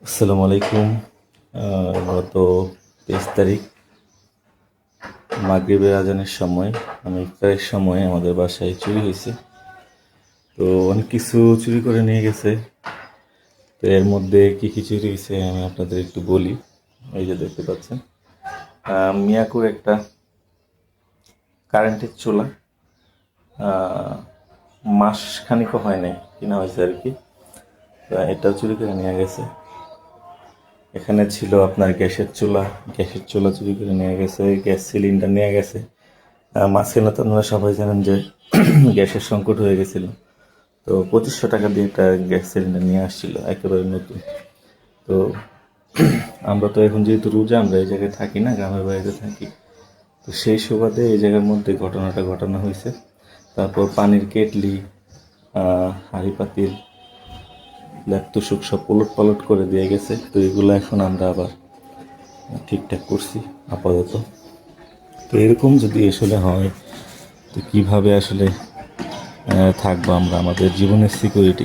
আসসালামু আলাইকুম। গত 23 তারিখ মাগরিবের আজানের সময় আমি ইফতারের সময় আমাদের বাসায় চুরি হয়েছে। তো অনেক কিছু চুরি করে নিয়ে গেছে। তো এর মধ্যে কী কী চুরি হয়েছে আমি আপনাদের একটু বলি। এই যে দেখতে পাচ্ছেন, মিয়াকুর একটা কারেন্টের চুলা, মাস খানিকও হয় নাই কিনা হয়েছে আর কি। তো এটাও চুরি করে নিয়ে গেছে। এখানে ছিল আপনার গ্যাসের চুলা চুরি করে নিয়ে গেছে, গ্যাস সিলিন্ডার নিয়ে গেছে। মাঝখানে তো আপনারা সবাই জানেন যে গ্যাসের সংকট হয়ে গেছিল। তো 2500 টাকা দিয়ে একটা গ্যাস সিলিন্ডার নিয়ে আসছিল, একেবারে নতুন। তো আমরা তো এখন যেহেতু রোজা, আমরা এই জায়গায় থাকি না, গ্রামের বাড়িতে থাকি। তো সেই সুবাদে এই জায়গার মধ্যে ঘটনাটা ঘটানো হয়েছে। তারপর পানির কেটলি, হাঁড়ি পাতিল, ল্যাপটপ সব পলট পালট করে দিয়ে গেছে। তো এগুলো এখন আমরা আবার ঠিকঠাক করছি আপাতত। তো এরকম যদি আসলে হয়, তো কীভাবে আসলে থাকবো আমরা, আমাদের জীবনের সিকিউরিটি